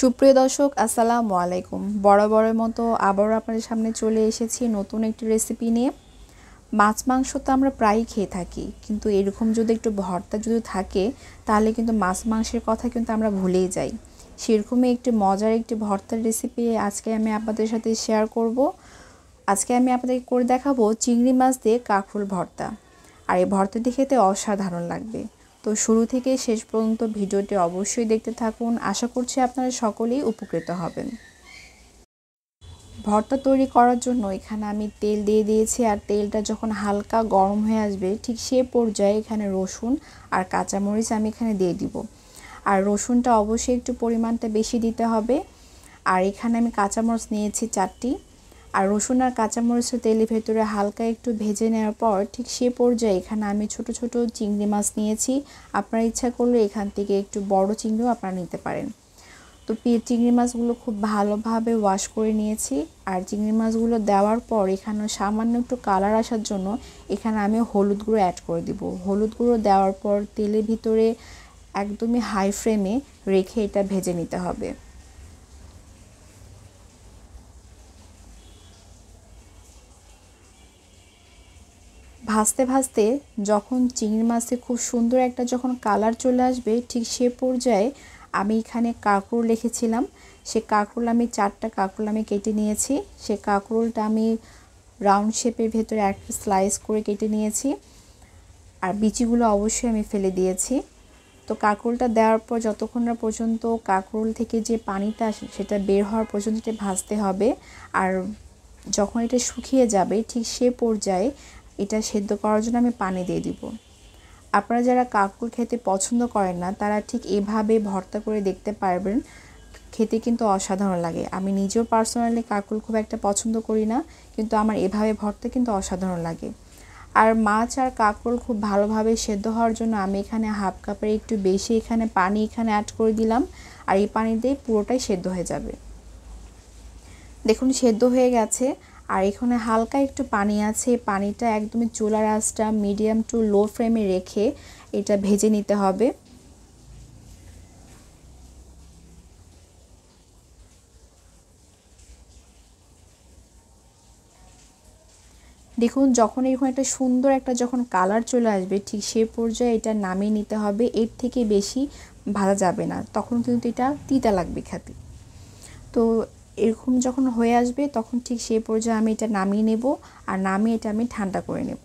সুপ্রিয় দর্শক আসসালামু আলাইকুম। বরাবরের মতো আবারও আপনাদের সামনে চলে এসেছি নতুন একটি রেসিপি নিয়ে। মাছ মাংস তো আমরা প্রায়ই খেয়ে থাকি, কিন্তু এরকম যদি একটু ভর্তা যদি থাকে তাহলে কিন্তু মাছ মাংসের কথা কিন্তু আমরা ভুলেই যাই। সেরকমই একটি মজার একটি ভর্তার রেসিপি আজকে আমি আপনাদের সাথে শেয়ার করব। আজকে আমি আপনাদেরকে করে দেখাবো চিংড়ি মাছ দিয়ে কাঁকরোল ভর্তা। আর এই ভর্তাটি খেতে অসাধারণ লাগবে। তো শুরু থেকে শেষ পর্যন্ত ভিডিওটি অবশ্যই দেখতে থাকুন। আশা করছি আপনারা সকলেই উপকৃত হবেন। ভর্তা তৈরি করার জন্য এখানে আমি তেল দিয়ে দিয়েছি, আর তেলটা যখন হালকা গরম হয়ে আসবে ঠিক সে পর্যায়ে এখানে রসুন আর কাঁচামরিচ আমি এখানে দিয়ে দিব। আর রসুনটা অবশ্যই একটু পরিমাণটা বেশি দিতে হবে। আর এখানে আমি কাঁচামরিচ নিয়েছি 4টি। আর রসুন আর কাঁচামরিচের তেলের ভেতরে হালকা একটু ভেজে নেওয়ার পর ঠিক সে পর্যায়ে এখানে আমি ছোট ছোট চিংড়ি মাছ নিয়েছি। আপনারা ইচ্ছা করলে এখান থেকে একটু বড় চিংড়িও আপনারা নিতে পারেন। তো চিংড়ি মাছগুলো খুব ভালোভাবে ওয়াশ করে নিয়েছি। আর চিংড়ি মাছগুলো দেওয়ার পর এখানে সামান্য একটু কালার আসার জন্য এখানে আমি হলুদ গুঁড়ো অ্যাড করে দিব। হলুদ গুঁড়ো দেওয়ার পর তেলের ভিতরে একদমই হাই ফ্লেমে রেখে এটা ভেজে নিতে হবে। ভাজতে ভাজতে যখন চিংড়ি মাছে খুব সুন্দর একটা যখন কালার চলে আসবে ঠিক সে পর্যায়ে আমি এখানে কাঁকরোল রেখেছিলাম। সে কাঁকরোল আমি 4টা কাঁকরোল আমি কেটে নিয়েছি। সে কাঁকরোলটা আমি রাউন্ড শেপের ভেতরে একটা স্লাইস করে কেটে নিয়েছি। আর বিচিগুলো অবশ্যই আমি ফেলে দিয়েছি। তো কাঁকরোলটা দেওয়ার পর যতক্ষণ না পর্যন্ত কাঁকরোল থেকে যে পানিটা আসে সেটা বের হওয়ার পর্যন্ত এটা ভাজতে হবে। আর যখন এটা শুকিয়ে যাবে ঠিক সে পর্যায়ে এটা সেদ্ধ করার জন্য আমি পানি দিয়ে দিব। আপনারা যারা কাঁকরোল খেতে পছন্দ করেন না তারা ঠিক এভাবে ভর্তা করে দেখতে পারবেন, খেতে কিন্তু অসাধারণ লাগে। আমি নিজেও পার্সোনালি কাঁকরোল খুব একটা পছন্দ করি না, কিন্তু আমার এভাবে ভর্তা কিন্তু অসাধারণ লাগে। আর মাছ আর কাঁকরোল খুব ভালোভাবে সেদ্ধ হওয়ার জন্য আমি এখানে হাফ কাপের একটু বেশি এখানে পানি এখানে অ্যাড করে দিলাম। আর এই পানি দিয়ে পুরোটাই সেদ্ধ হয়ে যাবে। দেখুন সেদ্ধ হয়ে গেছে। আর এখানে হালকা একটু পানি আছে, পানিটা একদমই চুলার আঁচটা মিডিয়াম টু লো ফ্লেমে রেখে এটা ভেজে নিতে হবে। দেখুন যখন এরকম একটা সুন্দর একটা যখন কালার চলে আসবে ঠিক সে পর্যায়ে এটা নামিয়ে নিতে হবে। এর থেকে বেশি ভাজা যাবে না, তখন কিন্তু এটা তিতা লাগবে খেতে। তো এরকম যখন হয়ে আসবে তখন ঠিক সেই পর্যায়ে আমি এটা নামিয়ে নেব। আর নামিয়ে এটা আমি ঠান্ডা করে নেব।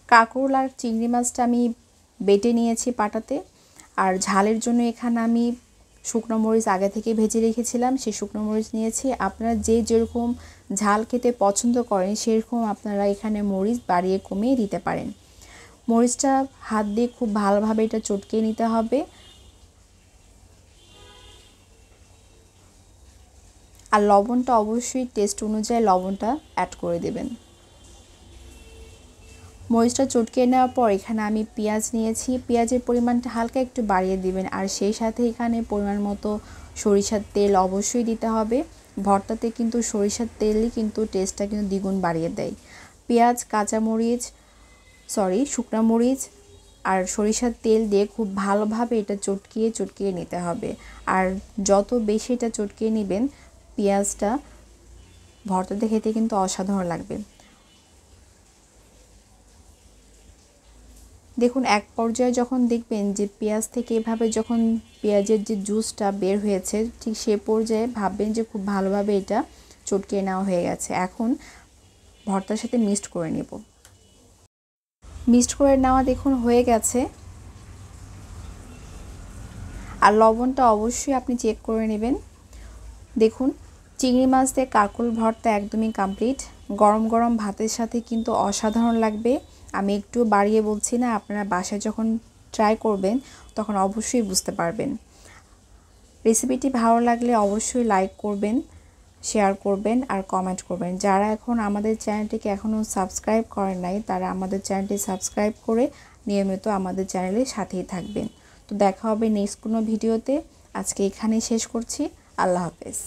কাঁকরোল আর চিংড়ি মাছটা আমি বেটে নিয়েছি পাটাতে। আর ঝালের জন্য এখানে আমি শুকনো মরিচ আগে থেকে ভেজে রেখেছিলাম, সেই শুকনো মরিচ নিয়েছি। আপনারা যে যেরকম ঝাল খেতে পছন্দ করেন সেরকম আপনারা এখানে মরিচ বাড়িয়ে কমিয়ে দিতে পারেন। মরিচটা হাত দিয়ে খুব ভালোভাবে এটা চটকে নিতে হবে। আর লবণটা অবশ্যই টেস্ট অনুযায়ী লবণটা অ্যাড করে দেবেন। মরিচটা চটকে নেওয়ার পর এখানে আমি পেঁয়াজ নিয়েছি। পেঁয়াজের পরিমাণটা হালকা একটু বাড়িয়ে দিবেন। আর সেই সাথে এখানে পরিমাণ মতো সরিষার তেল অবশ্যই দিতে হবে। ভর্তাতে কিন্তু সরিষার তেলই কিন্তু টেস্টটা কিন্তু দ্বিগুণ বাড়িয়ে দেয়। পেঁয়াজ শুকনো মরিচ আর সরিষার তেল দিয়ে খুব ভালোভাবে এটা চটকিয়ে নিতে হবে। আর যত বেশি এটা চটকিয়ে নেবেন পেঁয়াজটা ভর্তাতে খেতে কিন্তু অসাধারণ লাগবে। দেখুন এক পর্যায়ে যখন দেখবেন যে পেঁয়াজ থেকে এভাবে যখন পেঁয়াজের যে জুসটা বের হয়েছে ঠিক সে পর্যায়ে ভাববেন যে খুব ভালোভাবে এটা চটকিয়ে নেওয়া হয়ে গেছে। এখন ভর্তার সাথে মিক্সড করে নেব। মিক্সড করে নেওয়া দেখুন হয়ে গেছে। আর লবণটা অবশ্যই আপনি চেক করে নেবেন। দেখুন চিংড়ি মাছ দিয়ে কাঁকরোল ভর্তা একদমই কমপ্লিট। গরম গরম ভাতের সাথে কিন্তু অসাধারণ লাগবে। আমি একটু বাড়িয়ে বলছি না, আপনারা বাসায় যখন ট্রাই করবেন তখন অবশ্যই বুঝতে পারবেন। রেসিপিটি ভালো লাগলে অবশ্যই লাইক করবেন, শেয়ার করবেন আর কমেন্ট করবেন। যারা এখন আমাদের চ্যানেলটিকে এখনও সাবস্ক্রাইব করেন নাই তারা আমাদের চ্যানেলটি সাবস্ক্রাইব করে নিয়মিত আমাদের চ্যানেলের সাথেই থাকবেন। তো দেখা হবে নেক্সট কোনো ভিডিওতে। আজকে এখানেই শেষ করছি। আল্লাহ হাফেজ।